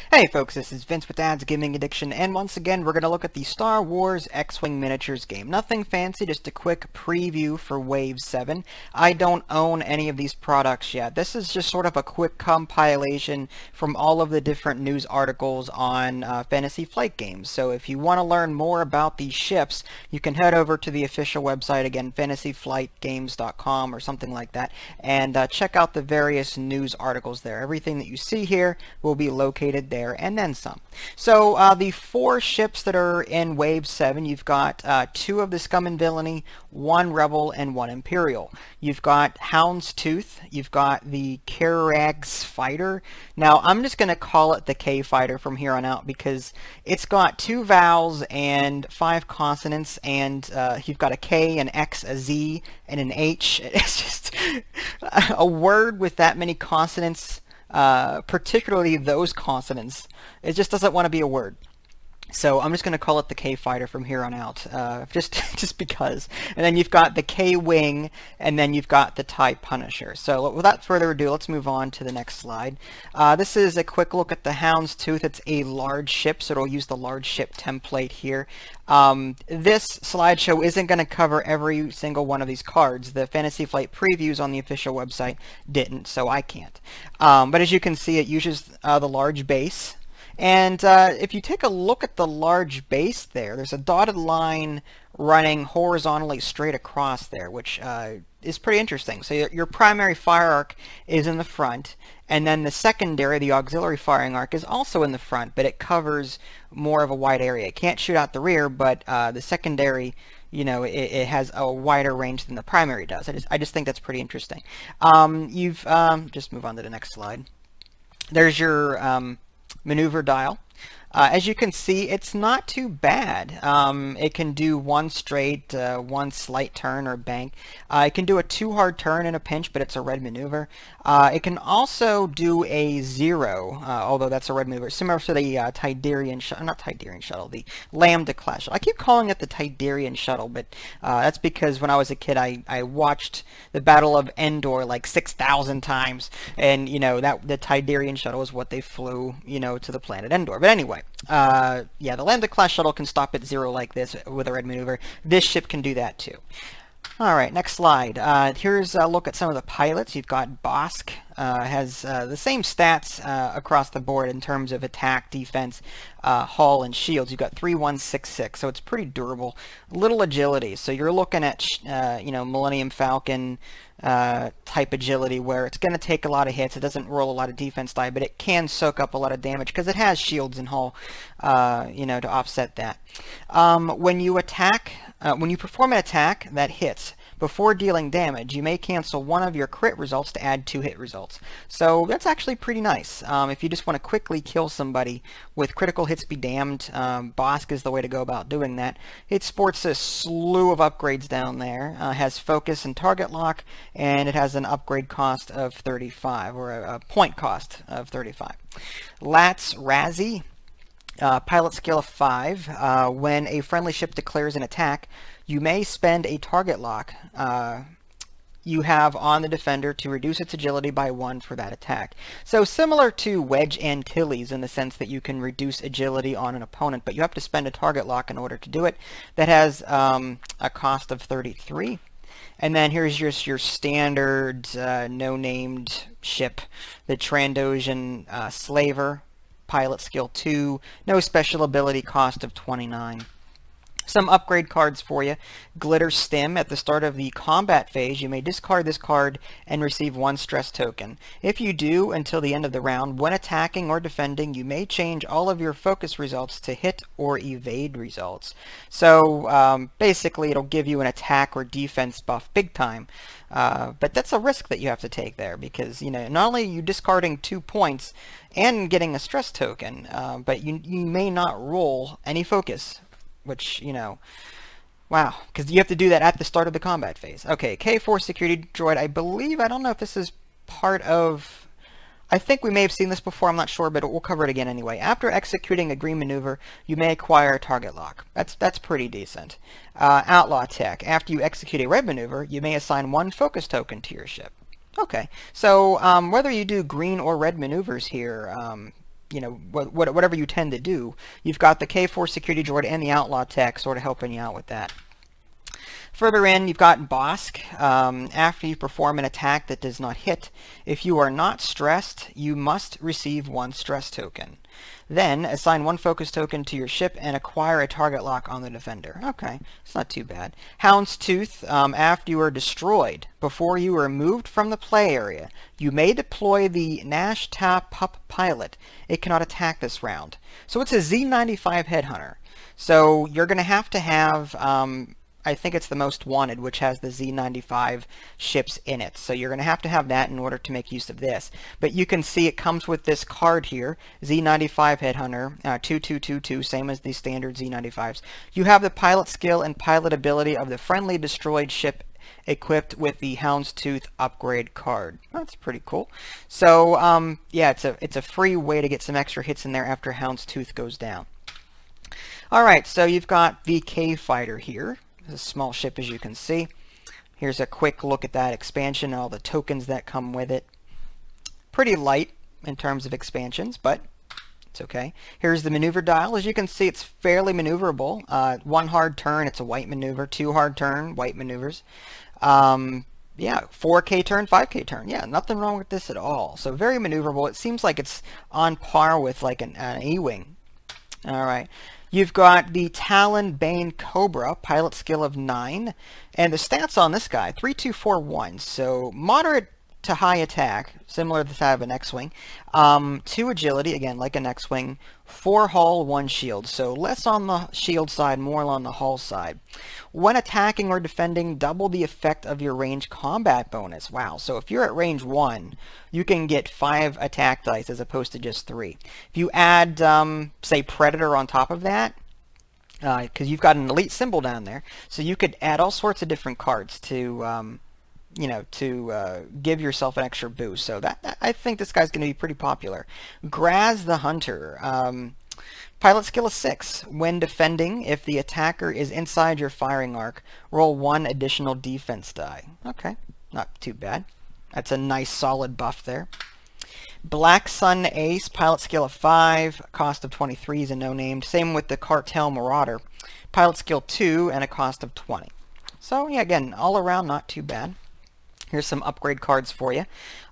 Hey folks, this is Vince with Dad's Gaming Addiction, and once again we're going to look at the Star Wars X-Wing Miniatures game. Nothing fancy, just a quick preview for Wave 7. I don't own any of these products yet. This is just sort of a quick compilation from all of the different news articles on Fantasy Flight games. So if you want to learn more about these ships, you can head over to the official website, again, fantasyflightgames.com or something like that, and check out the various news articles there. Everything that you see here will be located there and then some. So the four ships that are in Wave 7, you've got two of the Scum and Villainy, one Rebel, and one Imperial. You've got Hounds Tooth, you've got the Karags Fighter. Now I'm just going to call it the K Fighter from here on out because it's got two vowels and 5 consonants, and you've got a K, an X, a Z, and an H. It's just a word with that many consonants. Particularly those consonants, it just doesn't want to be a word. So I'm just going to call it the K Fighter from here on out, just because. And then you've got the K Wing, and then you've got the TIE Punisher. So without further ado, let's move on to the next slide. This is a quick look at the Hound's Tooth. It's a large ship, so it'll use the large ship template here. This slideshow isn't going to cover every single one of these cards. The Fantasy Flight previews on the official website didn't, so I can't. But as you can see, it uses the large base. And if you take a look at the large base there's a dotted line running horizontally straight across there, which is pretty interesting. So your primary fire arc is in the front, and then the secondary, the auxiliary firing arc, is also in the front, but it covers more of a wide area. It can't shoot out the rear, but the secondary, you know, it has a wider range than the primary does. I just think that's pretty interesting. Just move on to the next slide. There's your maneuver dial. As you can see, it's not too bad. It can do one straight, one slight turn or bank. It can do a 2 hard turn in a pinch, but it's a red maneuver. It can also do a 0, although that's a red maneuver, similar to the shuttle, the Lambda class shuttle. I keep calling it the Tidarian shuttle, but that's because when I was a kid, I watched the Battle of Endor like 6,000 times, and you know that the Tidarian shuttle is what they flew, you know, to the planet Endor. But anyway. Yeah, the Lambda class shuttle can stop at 0 like this with a red maneuver. This ship can do that too. Alright, next slide. Here's a look at some of the pilots. You've got Bosk, has the same stats across the board in terms of attack, defense, hull, and shields. You've got 3166, so it's pretty durable. Little agility, so you're looking at you know, Millennium Falcon type agility, where it's going to take a lot of hits. It doesn't roll a lot of defense die, but it can soak up a lot of damage because it has shields and hull, you know, to offset that. When you attack, when you perform an attack that hits before dealing damage, you may cancel one of your crit results to add 2 hit results. So that's actually pretty nice. If you just want to quickly kill somebody with critical hits be damned, Bosk is the way to go about doing that. It sports a slew of upgrades down there. Has focus and target lock, and it has an upgrade cost of 35, or a point cost of 35. Lats Razzie. Pilot skill of 5. When a friendly ship declares an attack, you may spend a target lock you have on the defender to reduce its agility by 1 for that attack. So similar to Wedge Antilles in the sense that you can reduce agility on an opponent, but you have to spend a target lock in order to do it. That has a cost of 33. And then here's just your standard no-named ship, the Trandoshan Slaver. Pilot skill 2, no special ability, cost of 29. Some upgrade cards for you. Glitter Stim. At the start of the combat phase, you may discard this card and receive 1 stress token. If you do, until the end of the round, when attacking or defending, you may change all of your focus results to hit or evade results. So basically it'll give you an attack or defense buff big time. But that's a risk that you have to take there because, you know, not only are you discarding 2 points and getting a stress token, but you may not roll any focus, which, you know, wow, because you have to do that at the start of the combat phase. Okay, K4 security droid, I believe, I don't know if this is part of, I think we may have seen this before, I'm not sure, but we'll cover it again anyway. After executing a green maneuver, you may acquire a target lock. That's pretty decent. Outlaw tech, after you execute a red maneuver, you may assign 1 focus token to your ship. Okay, so whether you do green or red maneuvers here, you know, whatever you tend to do, you've got the K4 security droid and the outlaw tech sort of helping you out with that. Further in, you've got Bosk. After you perform an attack that does not hit, if you are not stressed, you must receive 1 stress token. Then, assign 1 focus token to your ship and acquire a target lock on the defender. Okay, it's not too bad. Hounds Tooth, after you are destroyed, before you are moved from the play area, you may deploy the Nash Ta Pup pilot. It cannot attack this round. So it's a Z95 Headhunter. So you're going to have I think it's the Most Wanted, which has the Z95 ships in it. So you're going to have that in order to make use of this. But you can see it comes with this card here, Z95 Headhunter, 2222, same as the standard Z95s. You have the pilot skill and pilot ability of the friendly destroyed ship equipped with the Hounds Tooth upgrade card. That's pretty cool. So yeah, it's a free way to get some extra hits in there after Hounds Tooth goes down. Alright, so you've got the K-Fighter here. A small ship, as you can see. Here's a quick look at that expansion and all the tokens that come with it. Pretty light in terms of expansions, but it's okay. Here's the maneuver dial. As you can see, it's fairly maneuverable. 1 hard turn, it's a white maneuver. 2 hard turn, white maneuvers. Yeah, 4K turn, 5K turn. Yeah, nothing wrong with this at all. So very maneuverable. It seems like it's on par with like an E-Wing. All right. You've got the Talon Bane Cobra, pilot skill of 9, and the stats on this guy, 3241, so moderate to high attack, similar to that of an X-Wing, 2 agility, again, like an X-Wing, 4 hull, 1 shield, so less on the shield side, more on the hull side. When attacking or defending, double the effect of your range combat bonus. Wow, so if you're at range 1, you can get 5 attack dice as opposed to just 3. If you add, say, Predator on top of that, because you've got an elite symbol down there, so you could add all sorts of different cards to, you know, to give yourself an extra boost. So that I think this guy's going to be pretty popular. Graz the Hunter. Pilot skill of 6. When defending, if the attacker is inside your firing arc, roll 1 additional defense die. Okay, not too bad. That's a nice solid buff there. Black Sun Ace, pilot skill of 5, cost of 23 is a no-named. Same with the Cartel Marauder. Pilot skill 2 and a cost of 20. So yeah, again, all around not too bad. Here's some upgrade cards for you.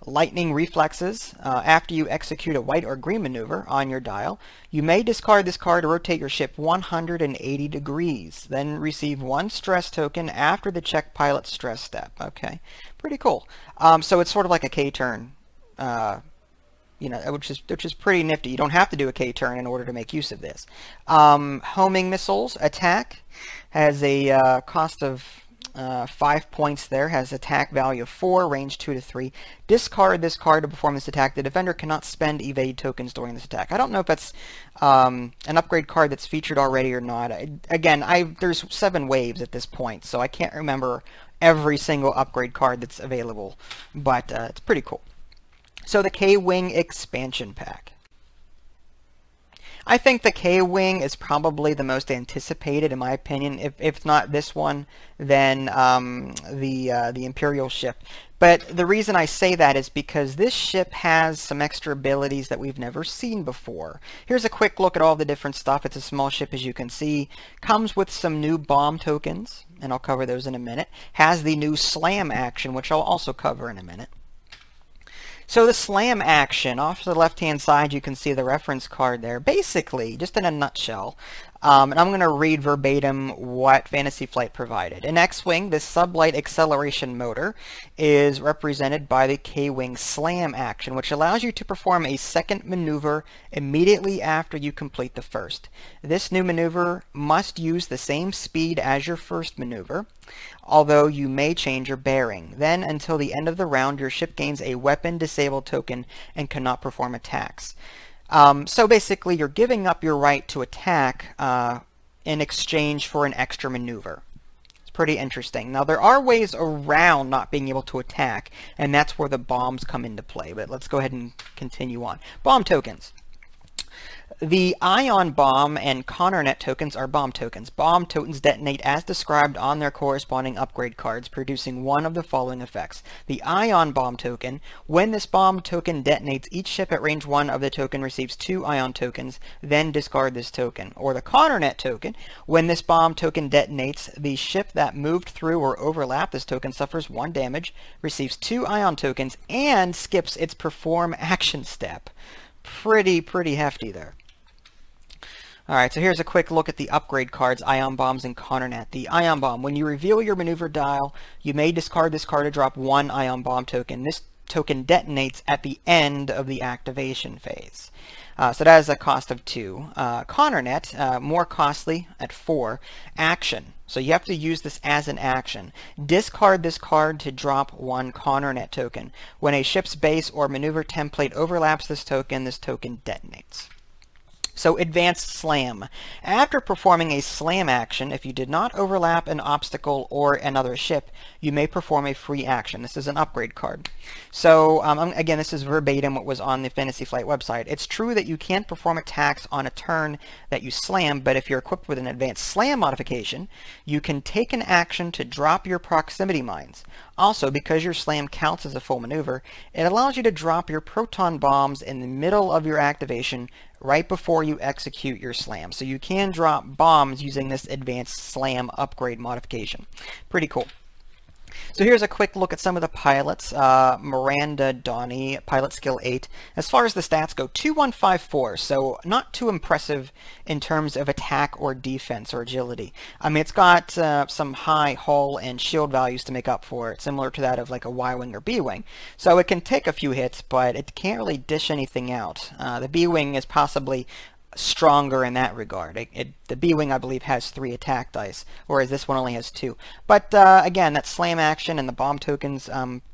Lightning Reflexes. After you execute a white or green maneuver on your dial, you may discard this card to rotate your ship 180 degrees. Then receive 1 stress token after the check pilot stress step. Okay, pretty cool. So it's sort of like a K-turn, you know, which is pretty nifty. You don't have to do a K-turn in order to make use of this. Homing Missiles. Attack has a cost of 5 points there, has attack value of 4, range 2 to 3. Discard this card to perform this attack. The defender cannot spend evade tokens during this attack. I don't know if that's an upgrade card that's featured already or not. Again, there's 7 waves at this point, so I can't remember every single upgrade card that's available, but it's pretty cool. So the K-Wing expansion pack. I think the K-Wing is probably the most anticipated, in my opinion. If it's not this one, then the Imperial ship. But the reason I say that is because this ship has some extra abilities that we've never seen before. Here's a quick look at all the different stuff. It's a small ship, as you can see. Comes with some new bomb tokens, and I'll cover those in a minute. Has the new slam action, which I'll also cover in a minute. So the slam action, off to the left-hand side, you can see the reference card there. Basically, just in a nutshell, and I'm going to read verbatim what Fantasy Flight provided. In X-Wing, this sublight acceleration motor is represented by the K-Wing slam action, which allows you to perform a second maneuver immediately after you complete the first. This new maneuver must use the same speed as your first maneuver, although you may change your bearing. Then, until the end of the round, your ship gains a weapon disabled token and cannot perform attacks. So basically, you're giving up your right to attack in exchange for an extra maneuver. It's pretty interesting. Now, there are ways around not being able to attack, and that's where the bombs come into play. But let's go ahead and continue on. Bomb tokens. The ion bomb and ConnerNet tokens are bomb tokens. Bomb tokens detonate as described on their corresponding upgrade cards, producing one of the following effects. The ion bomb token, when this bomb token detonates, each ship at range 1 of the token receives 2 ion tokens, then discard this token. Or the ConnerNet token, when this bomb token detonates, the ship that moved through or overlapped this token suffers 1 damage, receives 2 ion tokens, and skips its perform action step. Pretty hefty there. Alright, so here's a quick look at the upgrade cards, Ion Bombs and ConnerNet. The Ion Bomb, when you reveal your maneuver dial, you may discard this card to drop 1 Ion Bomb token. This token detonates at the end of the activation phase. So that is a cost of 2. ConnerNet, more costly at 4. Action. So you have to use this as an action. Discard this card to drop 1 ConnerNet token. When a ship's base or maneuver template overlaps this token detonates. So Advanced Slam. After performing a slam action, if you did not overlap an obstacle or another ship, you may perform a free action. This is an upgrade card. So again, this is verbatim what was on the Fantasy Flight website. It's true that you can't perform attacks on a turn that you slam, but if you're equipped with an Advanced Slam modification, you can take an action to drop your proximity mines. Also, because your slam counts as a full maneuver, it allows you to drop your proton bombs in the middle of your activation right before you execute your slam. So you can drop bombs using this Advanced Slam upgrade modification. Pretty cool. So here's a quick look at some of the pilots. Miranda Donnie, pilot skill 8. As far as the stats go, 2154, so not too impressive in terms of attack or defense or agility. I mean, it's got some high hull and shield values to make up for it, similar to that of like a Y-Wing or B-Wing. So it can take a few hits, but it can't really dish anything out. The B-Wing is possibly stronger in that regard. The B-Wing, I believe, has 3 attack dice, whereas this one only has 2. But again, that slam action and the bomb tokens,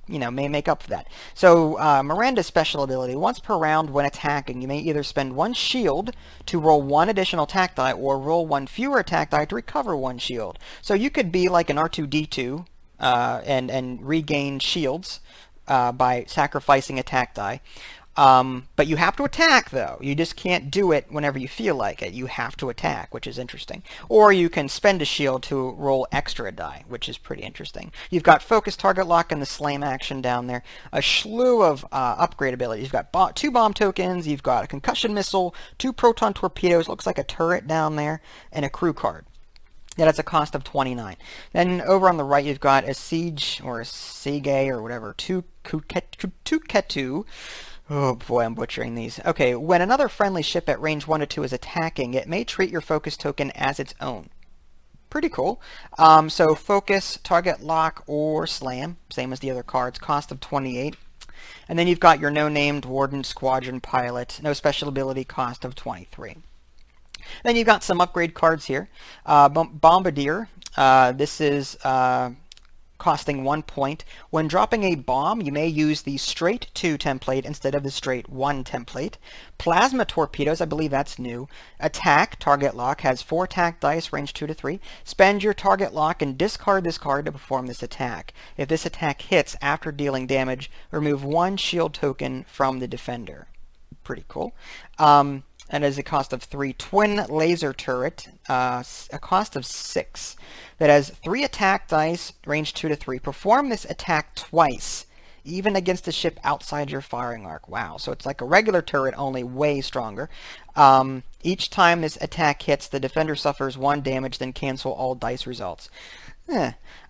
you know, may make up for that. So Miranda's special ability: once per round when attacking, you may either spend 1 shield to roll 1 additional attack die, or roll 1 fewer attack die to recover 1 shield. So you could be like an R2-D2 and regain shields by sacrificing attack die. But you have to attack, though. You just can't do it whenever you feel like it. You have to attack, which is interesting. Or you can spend a shield to roll extra die, which is pretty interesting. You've got focus, target lock, and the slam action down there. A slew of upgrade abilities. You've got 2 bomb tokens, you've got a concussion missile, 2 proton torpedoes, looks like a turret down there, and a crew card. Yeah, that's a cost of 29. Then over on the right, you've got a siege, or a Sige, or whatever, 2 Ketu. Oh boy, I'm butchering these. Okay, when another friendly ship at range 1 to 2 is attacking, it may treat your focus token as its own. Pretty cool. So focus, target lock, or slam, same as the other cards, cost of 28. And then you've got your no-named Warden Squadron Pilot, no special ability, cost of 23. Then you've got some upgrade cards here. Bombardier, this is costing 1 point. When dropping a bomb, you may use the straight 2 template instead of the straight 1 template. Plasma torpedoes, I believe that's new. Attack, target lock, has 4 attack dice, range 2 to 3. Spend your target lock and discard this card to perform this attack. If this attack hits after dealing damage, remove 1 shield token from the defender. Pretty cool. And is a cost of 3. Twin laser turret, a cost of 6. That has 3 attack dice, range 2 to 3. Perform this attack twice, even against a ship outside your firing arc. Wow, so it's like a regular turret, only way stronger. Each time this attack hits, the defender suffers 1 damage, then cancel all dice results.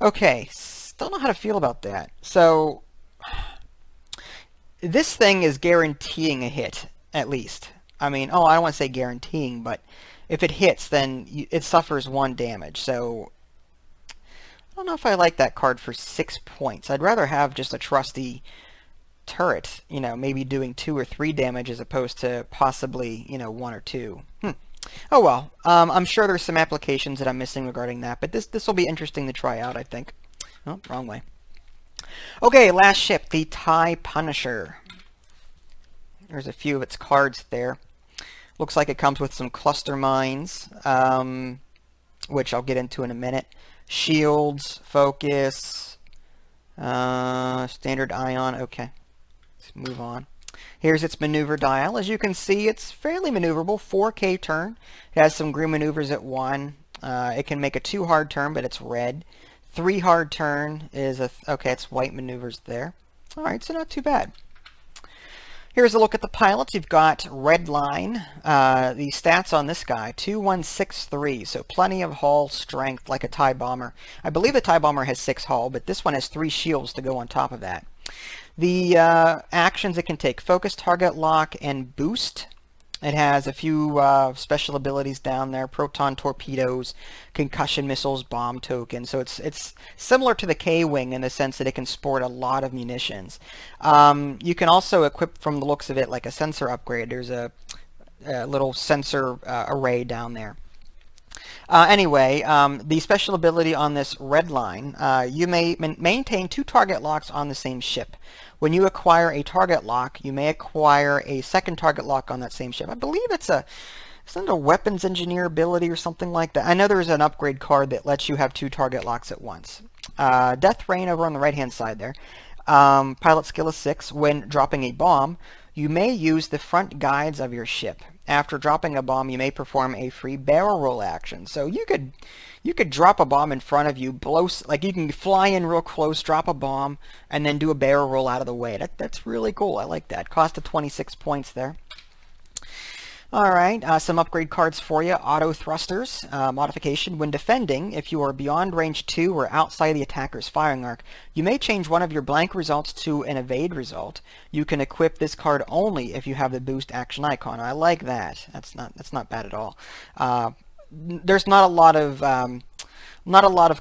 Okay, still don't know how to feel about that. So, this thing is guaranteeing a hit, at least. I mean, I don't want to say guaranteeing, but if it hits, then it suffers 1 damage. So, I don't know if I like that card for 6 points. I'd rather have just a trusty turret, you know, maybe doing 2 or 3 damage as opposed to possibly, you know, 1 or 2. Oh well, I'm sure there's some applications that I'm missing regarding that, but this will be interesting to try out, I think. Oh, wrong way. Okay, last ship, the TIE Punisher. There's a few of its cards there. Looks like it comes with some cluster mines, which I'll get into in a minute. Shields, focus, standard ion. Okay, let's move on. Here's its maneuver dial. As you can see, it's fairly maneuverable. 4K turn. It has some green maneuvers at 1. It can make a 2 hard turn, but it's red. 3 hard turn is okay, it's white maneuvers there. Alright, so not too bad. Here's a look at the pilots. You've got red line. The stats on this guy, 2163, so plenty of hull strength like a TIE bomber. I believe the TIE bomber has 6 hull, but this one has 3 shields to go on top of that. The actions it can take, focus, target lock, and boost. It has a few special abilities down there, proton torpedoes, concussion missiles, bomb token. So it's similar to the K-Wing in the sense that it can sport a lot of munitions. You can also equip, from the looks of it, like a sensor upgrade. There's a little sensor array down there. Anyway, the special ability on this red line, you may maintain 2 target locks on the same ship. When you acquire a target lock, you may acquire a second target lock on that same ship. I believe it's a weapons engineer ability or something like that. I know there's an upgrade card that lets you have 2 target locks at once. Death Rain over on the right-hand side there. Pilot skill is 6. When dropping a bomb, you may use the front guides of your ship. After dropping a bomb, you may perform a free barrel roll action. So you could drop a bomb in front of you, like you can fly in real close, drop a bomb, and then do a barrel roll out of the way. That's really cool. I like that. Cost of 26 points there. Alright, some upgrade cards for you. Auto thrusters, modification. When defending, if you are beyond range 2 or outside the attacker's firing arc, you may change one of your blank results to an evade result. You can equip this card only if you have the boost action icon. I like that. That's not bad at all. There's not a lot of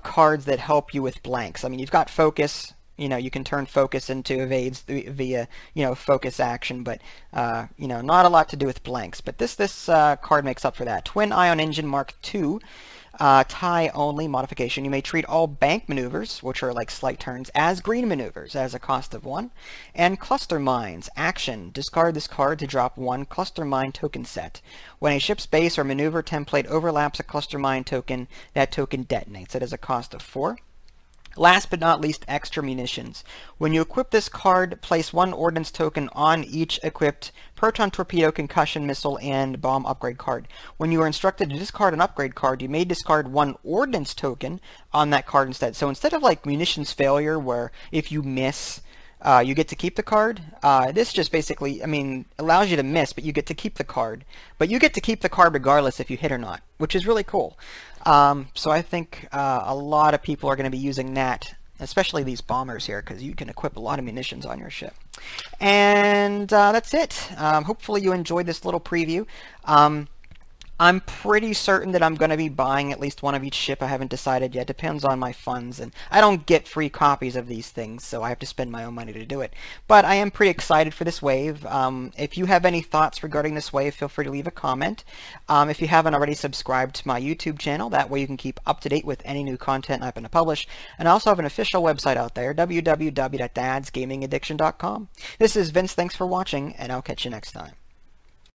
cards that help you with blanks. I mean, you've got focus. You can turn focus into evades via, focus action, but, not a lot to do with blanks. But this card makes up for that. Twin Ion Engine Mark II, tie only modification. You may treat all bank maneuvers, which are like slight turns, as green maneuvers, as a cost of 1. And Cluster Mines, action. Discard this card to drop 1 Cluster Mine token set. When a ship's base or maneuver template overlaps a Cluster Mine token, that token detonates. It is a cost of 4. Last but not least, extra munitions. When you equip this card, place 1 ordnance token on each equipped proton torpedo, concussion missile, and bomb upgrade card. When you are instructed to discard an upgrade card, you may discard 1 ordnance token on that card instead. So instead of like munitions failure, where if you miss, you get to keep the card, this just basically, allows you to miss, but you get to keep the card. But you get to keep the card regardless if you hit or not, which is really cool. So I think a lot of people are going to be using that, especially these bombers here, because you can equip a lot of munitions on your ship. And that's it. Hopefully you enjoyed this little preview. I'm pretty certain that I'm going to be buying at least one of each ship. I haven't decided yet. Depends on my funds, and I don't get free copies of these things, so I have to spend my own money to do it. But I am pretty excited for this wave. If you have any thoughts regarding this wave, feel free to leave a comment. If you haven't already subscribed to my YouTube channel, that way you can keep up to date with any new content I'm going to publish. And I also have an official website out there, www.dadsgamingaddiction.com. This is Vince. Thanks for watching, and I'll catch you next time.